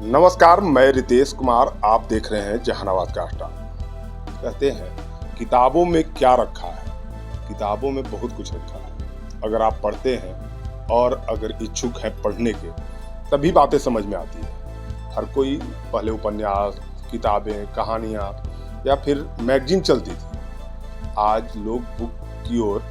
नमस्कार, मैं रितेश कुमार। आप देख रहे हैं जहानाबाद का स्टार। कहते हैं किताबों में क्या रखा है। किताबों में बहुत कुछ रखा है। अगर आप पढ़ते हैं और अगर इच्छुक हैं पढ़ने के, तभी बातें समझ में आती है। हर कोई पहले उपन्यास, किताबें, कहानियाँ या फिर मैगजीन चलती थी। आज लोग बुक की ओर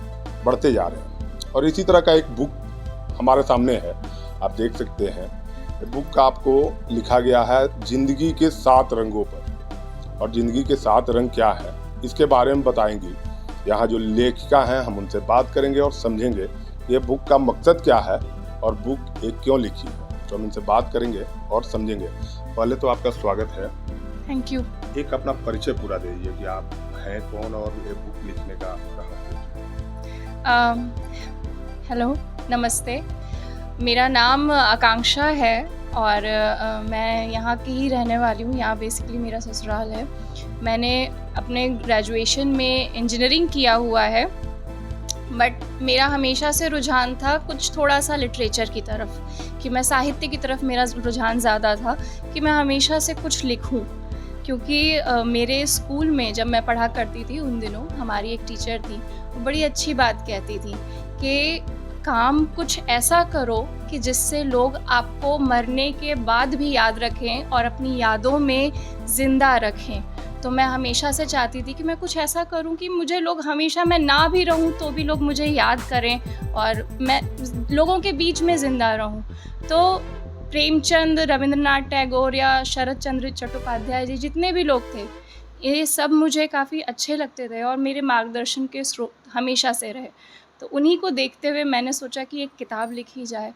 बढ़ते जा रहे हैं और इसी तरह का एक बुक हमारे सामने है। आप देख सकते हैं बुक का आपको लिखा गया है जिंदगी के 7 रंगों पर। और जिंदगी के 7 रंग क्या है इसके बारे में बताएंगी यहाँ जो लेखिका हैं। हम उनसे बात करेंगे और समझेंगे ये बुक का मकसद क्या है और बुक एक क्यों लिखी है। तो हम इनसे बात करेंगे और समझेंगे। पहले तो आपका स्वागत है। Thank you. एक अपना परिचय पूरा दे दीजिए कि आप हैं कौन और ये बुक लिखने का हेलो, नमस्ते। मेरा नाम आकांक्षा है और मैं यहाँ की ही रहने वाली हूँ। यहाँ बेसिकली मेरा ससुराल है। मैंने अपने ग्रेजुएशन में इंजीनियरिंग किया हुआ है, बट मेरा हमेशा से रुझान था कुछ थोड़ा सा लिटरेचर की तरफ, कि मैं साहित्य की तरफ मेरा रुझान ज़्यादा था कि मैं हमेशा से कुछ लिखूं। क्योंकि मेरे स्कूल में जब मैं पढ़ा करती थी उन दिनों हमारी एक टीचर थी, वो बड़ी अच्छी बात कहती थी कि काम कुछ ऐसा करो कि जिससे लोग आपको मरने के बाद भी याद रखें और अपनी यादों में ज़िंदा रखें। तो मैं हमेशा से चाहती थी कि मैं कुछ ऐसा करूं कि मुझे लोग हमेशा, मैं ना भी रहूं तो भी लोग मुझे याद करें और मैं लोगों के बीच में ज़िंदा रहूं। तो प्रेमचंद, रविंद्रनाथ टैगोर या शरद चंद्र चट्टोपाध्याय जी, जितने भी लोग थे, ये सब मुझे काफ़ी अच्छे लगते थे और मेरे मार्गदर्शन के स्रोत हमेशा से रहे। तो उन्हीं को देखते हुए मैंने सोचा कि एक किताब लिखी जाए।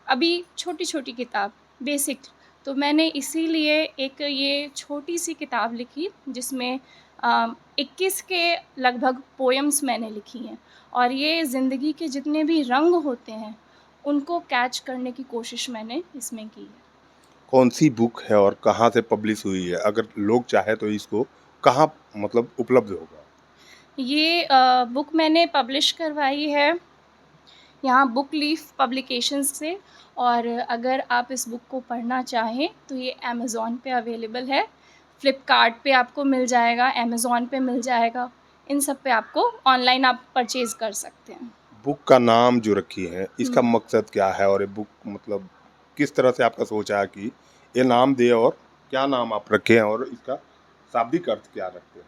अभी छोटी छोटी किताब, बेसिक। तो मैंने इसीलिए एक ये छोटी सी किताब लिखी जिसमें 21 के लगभग पोएम्स मैंने लिखी हैं और ये ज़िंदगी के जितने भी रंग होते हैं उनको कैच करने की कोशिश मैंने इसमें की है। कौन सी बुक है और कहाँ से पब्लिश हुई है? अगर लोग चाहे तो इसको कहाँ मतलब उपलब्ध होगा? ये बुक मैंने पब्लिश करवाई है यहाँ बुक लीफ पब्लिकेशंस से, और अगर आप इस बुक को पढ़ना चाहें तो ये अमेज़ॉन पे अवेलेबल है, फ्लिपकार्ट पे आपको मिल जाएगा, अमेज़ॉन पे मिल जाएगा। इन सब पे आपको ऑनलाइन आप परचेज़ कर सकते हैं। बुक का नाम जो रखी है इसका हुँ। मकसद क्या है और ये बुक मतलब किस तरह से आपका सोचा है कि ये नाम दे और क्या नाम आप रखे हैं और इसका शाब्दिक अर्थ क्या रखते हैं?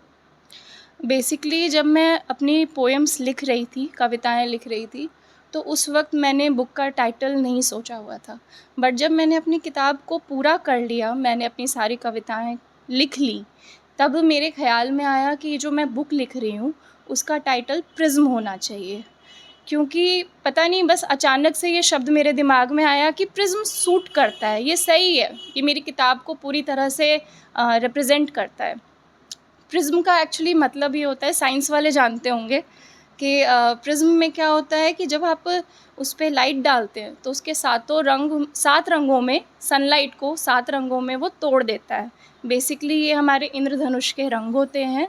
बेसिकली जब मैं अपनी पोएम्स लिख रही थी, कविताएँ लिख रही थी, तो उस वक़्त मैंने बुक का टाइटल नहीं सोचा हुआ था। बट जब मैंने अपनी किताब को पूरा कर लिया, मैंने अपनी सारी कविताएँ लिख ली, तब मेरे ख़्याल में आया कि जो मैं बुक लिख रही हूँ, उसका टाइटल प्रिज़्म होना चाहिए। क्योंकि पता नहीं, बस अचानक से ये शब्द मेरे दिमाग में आया कि प्रिज़्म सूट करता है, ये सही है, ये मेरी किताब को पूरी तरह से रिप्रेज़ेंट करता है। प्रिज़्म का एक्चुअली मतलब ये होता है, साइंस वाले जानते होंगे कि प्रिज़्म में क्या होता है कि जब आप उस पे लाइट डालते हैं तो उसके 7 रंगों में, सनलाइट को 7 रंगों में वो तोड़ देता है। बेसिकली ये हमारे इंद्रधनुष के रंग होते हैं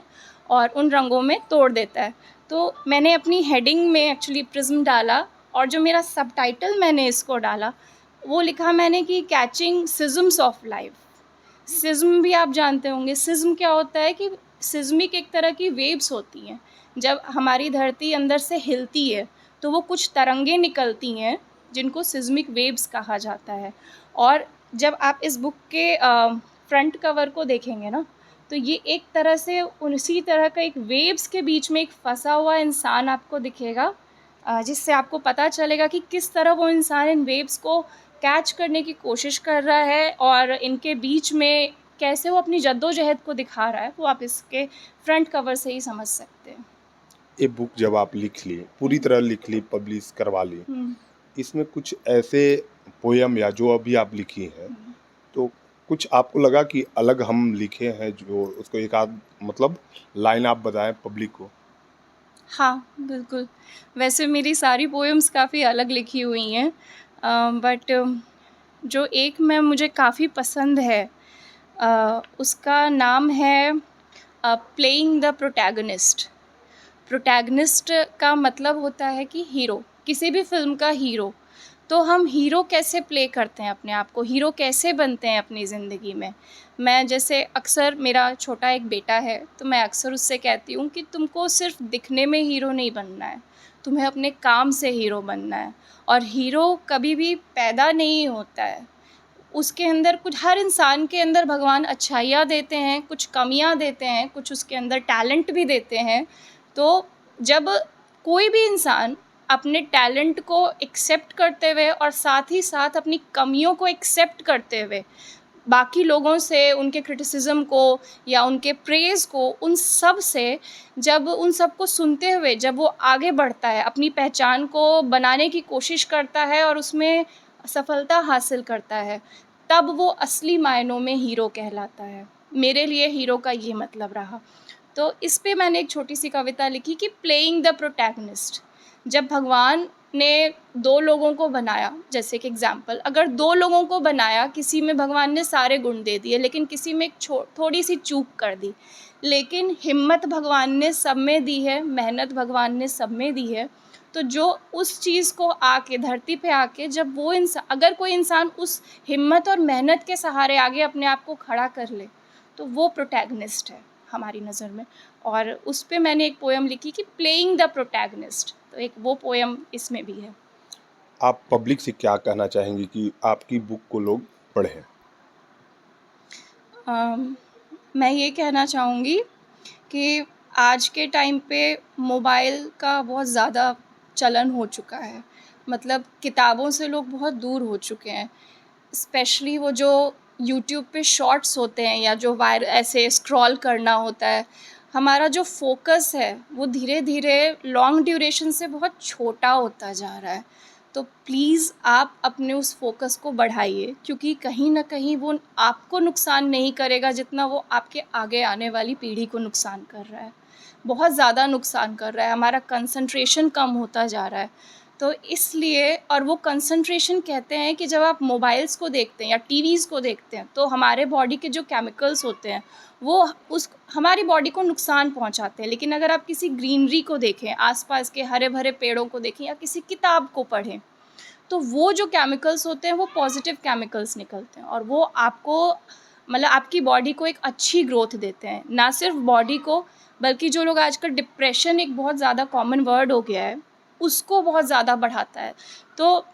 और उन रंगों में तोड़ देता है। तो मैंने अपनी हेडिंग में एक्चुअली प्रिज़्म डाला और जो मेरा सबटाइटल मैंने इसको डाला, वो लिखा मैंने कि कैचिंग सिज़म्स ऑफ लाइफ़। सिज़्म भी आप जानते होंगे, सिज़्म क्या होता है कि सिज़्मिक एक तरह की वेव्स होती हैं। जब हमारी धरती अंदर से हिलती है तो वो कुछ तरंगें निकलती हैं जिनको सिज़्मिक वेव्स कहा जाता है। और जब आप इस बुक के फ्रंट कवर को देखेंगे ना, तो ये एक तरह से उसी तरह का एक वेव्स के बीच में एक फंसा हुआ इंसान आपको दिखेगा, जिससे आपको पता चलेगा कि किस तरह वो इंसान इन वेव्स को कैच करने की कोशिश कर रहा है और इनके बीच में कैसे वो अपनी जद्दोजहद को दिखा रहा है, वो आप इसके फ्रंट कवर से ही समझ सकते हैं। ये बुक जब आप लिख ली, पूरी तरह लिख ली, पब्लिश करवा ली, हुँ, इसमें कुछ ऐसे पोयम या जो अभी आप लिखी हैं, हुँ। तो कुछ आपको लगा कि अलग हम लिखे हैं जो उसको एक आध मतलब लाइन आप बताएं पब्लिक को? हाँ, बिल्कुल। वैसे मेरी सारी पोएम्स काफ़ी अलग लिखी हुई हैं, बट जो एक में मुझे काफ़ी पसंद है, उसका नाम है प्लेइंग द प्रोटैगनिस्ट। प्रोटैगनिस्ट का मतलब होता है कि हीरो, किसी भी फ़िल्म का हीरो। तो हम हीरो कैसे प्ले करते हैं अपने आप को, हीरो कैसे बनते हैं अपनी ज़िंदगी में। मैं जैसे अक्सर, मेरा छोटा एक बेटा है, तो मैं अक्सर उससे कहती हूँ कि तुमको सिर्फ दिखने में हीरो नहीं बनना है, तुम्हें अपने काम से हीरो बनना है। और हीरो कभी भी पैदा नहीं होता है, उसके अंदर कुछ, हर इंसान के अंदर भगवान अच्छाइयाँ देते हैं, कुछ कमियाँ देते हैं, कुछ उसके अंदर टैलेंट भी देते हैं। तो जब कोई भी इंसान अपने टैलेंट को एक्सेप्ट करते हुए और साथ ही साथ अपनी कमियों को एक्सेप्ट करते हुए बाकी लोगों से उनके क्रिटिसिज्म को या उनके प्रेज़ को, उन सब से, जब उन सब को सुनते हुए जब वो आगे बढ़ता है, अपनी पहचान को बनाने की कोशिश करता है और उसमें सफलता हासिल करता है, तब वो असली मायनों में हीरो कहलाता है। मेरे लिए हीरो का ये मतलब रहा। तो इस पे मैंने एक छोटी सी कविता लिखी कि प्लेइंग द प्रोटैगनिस्ट। जब भगवान ने दो लोगों को बनाया, जैसे कि एग्जाम्पल, अगर दो लोगों को बनाया, किसी में भगवान ने सारे गुण दे दिए लेकिन किसी में एक थोड़ी सी चूक कर दी, लेकिन हिम्मत भगवान ने सब में दी है, मेहनत भगवान ने सब में दी है। तो जो उस चीज़ को आके, धरती पे आके, जब वो इंसान, अगर कोई इंसान उस हिम्मत और मेहनत के सहारे आगे अपने आप को खड़ा कर ले, तो वो प्रोटैगनिस्ट है हमारी नज़र में। और उस पे मैंने एक पोएम लिखी कि प्लेइंग द प्रोटैगनिस्ट, तो एक वो पोएम इसमें भी है। आप पब्लिक से क्या कहना चाहेंगी कि आपकी बुक को लोग पढ़ें? मैं ये कहना चाहूँगी कि आज के टाइम पे मोबाइल का बहुत ज़्यादा चलन हो चुका है, मतलब किताबों से लोग बहुत दूर हो चुके हैं। स्पेशली वो जो यूट्यूब पे शॉर्ट्स होते हैं या जो ऐसे स्क्रॉल करना होता है, हमारा जो फोकस है वो धीरे धीरे लॉन्ग ड्यूरेशन से बहुत छोटा होता जा रहा है। तो प्लीज़ आप अपने उस फोकस को बढ़ाइए, क्योंकि कहीं ना कहीं वो आपको नुकसान नहीं करेगा जितना वो आपके आगे आने वाली पीढ़ी को नुकसान कर रहा है, बहुत ज़्यादा नुकसान कर रहा है। हमारा कंसंट्रेशन कम होता जा रहा है। तो इसलिए, और वो कंसंट्रेशन कहते हैं कि जब आप मोबाइल्स को देखते हैं या टीवीज़ को देखते हैं, तो हमारे बॉडी के जो केमिकल्स होते हैं वो हमारी बॉडी को नुकसान पहुंचाते हैं। लेकिन अगर आप किसी ग्रीनरी को देखें, आसपास के हरे भरे पेड़ों को देखें या किसी किताब को पढ़ें, तो वो जो केमिकल्स होते हैं वो पॉजिटिव केमिकल्स निकलते हैं और वो आपको, मतलब आपकी बॉडी को एक अच्छी ग्रोथ देते हैं। ना सिर्फ बॉडी को, बल्कि जो लोग आजकल, डिप्रेशन एक बहुत ज़्यादा कॉमन वर्ड हो गया है, उसको बहुत ज़्यादा बढ़ाता है। तो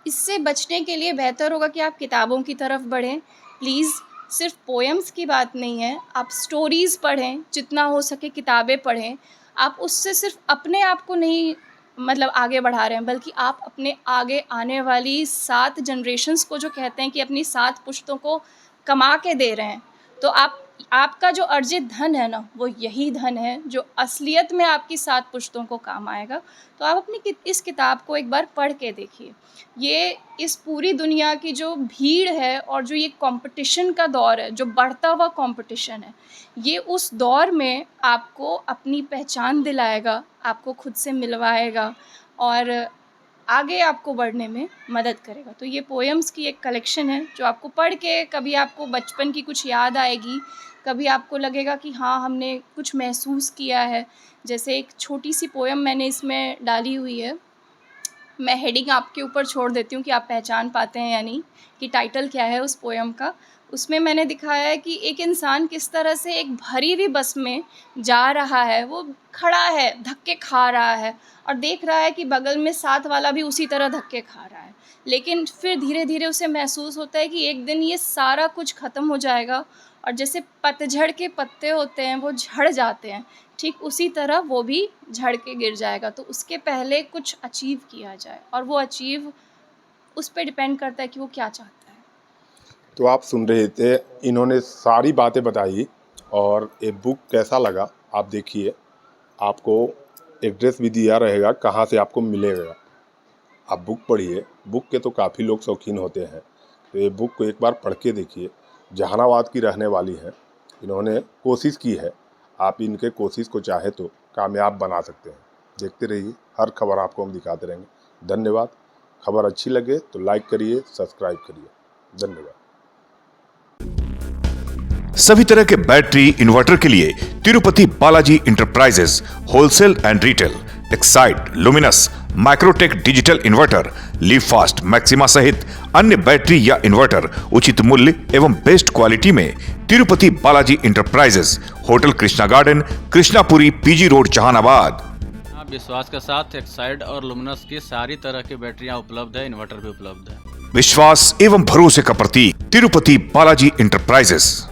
इससे बचने के लिए बेहतर होगा कि आप किताबों की तरफ बढ़ें। प्लीज़, सिर्फ पोएम्स की बात नहीं है, आप स्टोरीज़ पढ़ें, जितना हो सके किताबें पढ़ें। आप उससे सिर्फ अपने आप को नहीं, मतलब आगे बढ़ा रहे हैं, बल्कि आप अपने आगे आने वाली 7 जनरेशन्स को, जो कहते हैं कि अपनी 7 पुश्तों को कमा के दे रहे हैं। तो आपका जो अर्जित धन है ना, वो यही धन है जो असलियत में आपकी 7 पुश्तों को काम आएगा। तो आप अपनी इस किताब को एक बार पढ़ के देखिए। ये इस पूरी दुनिया की जो भीड़ है और जो ये कंपटीशन का दौर है, जो बढ़ता हुआ कंपटीशन है, ये उस दौर में आपको अपनी पहचान दिलाएगा, आपको खुद से मिलवाएगा और आगे आपको बढ़ने में मदद करेगा। तो ये पोएम्स की एक कलेक्शन है जो आपको पढ़ के कभी आपको बचपन की कुछ याद आएगी, कभी आपको लगेगा कि हाँ, हमने कुछ महसूस किया है। जैसे एक छोटी सी पोएम मैंने इसमें डाली हुई है, मैं हेडिंग आपके ऊपर छोड़ देती हूँ कि आप पहचान पाते हैं या नहीं, कि टाइटल क्या है उस पोएम का। उसमें मैंने दिखाया है कि एक इंसान किस तरह से एक भरी हुई बस में जा रहा है, वो खड़ा है, धक्के खा रहा है और देख रहा है कि बगल में साथ वाला भी उसी तरह धक्के खा रहा है। लेकिन फिर धीरे धीरे उसे महसूस होता है कि एक दिन ये सारा कुछ ख़त्म हो जाएगा और जैसे पतझड़ के पत्ते होते हैं वो झड़ जाते हैं, ठीक उसी तरह वो भी झड़ के गिर जाएगा। तो उसके पहले कुछ अचीव किया जाए और वो अचीव उस पर डिपेंड करता है कि वो क्या चाहता है। तो आप सुन रहे थे, इन्होंने सारी बातें बताई और ये बुक कैसा लगा आप देखिए। आपको एड्रेस भी दिया रहेगा कहाँ से आपको मिलेगा। आप बुक पढ़िए, बुक के तो काफ़ी लोग शौकीन होते हैं, तो ये बुक को एक बार पढ़ के देखिए। जहानाबाद की रहने वाली हैं, इन्होंने कोशिश की है, आप इनके कोशिश को चाहे तो कामयाब बना सकते हैं। देखते रहिए, हर खबर आपको हम दिखाते रहेंगे। धन्यवाद। खबर अच्छी लगे तो लाइक करिए, सब्सक्राइब करिए। धन्यवाद। सभी तरह के बैटरी इन्वर्टर के लिए Tirupati Balaji enterprises wholesale and retail Exide, luminous, Microtek digital inverter, leave fast, maxima सहित अन्य बैटरी या इन्वर्टर उचित मूल्य एवं बेस्ट क्वालिटी में Tirupati Balaji enterprises, hotel Krishna garden, Krishnapuri, PG road, Jahanabad. विश्वास के साथ एक्साइड और लुमिनस की सारी तरह की बैटरियां उपलब्ध है, इन्वर्टर भी उपलब्ध है। विश्वास एवं भरोसे का प्रतीक तिरुपति बालाजी इंटरप्राइजेस।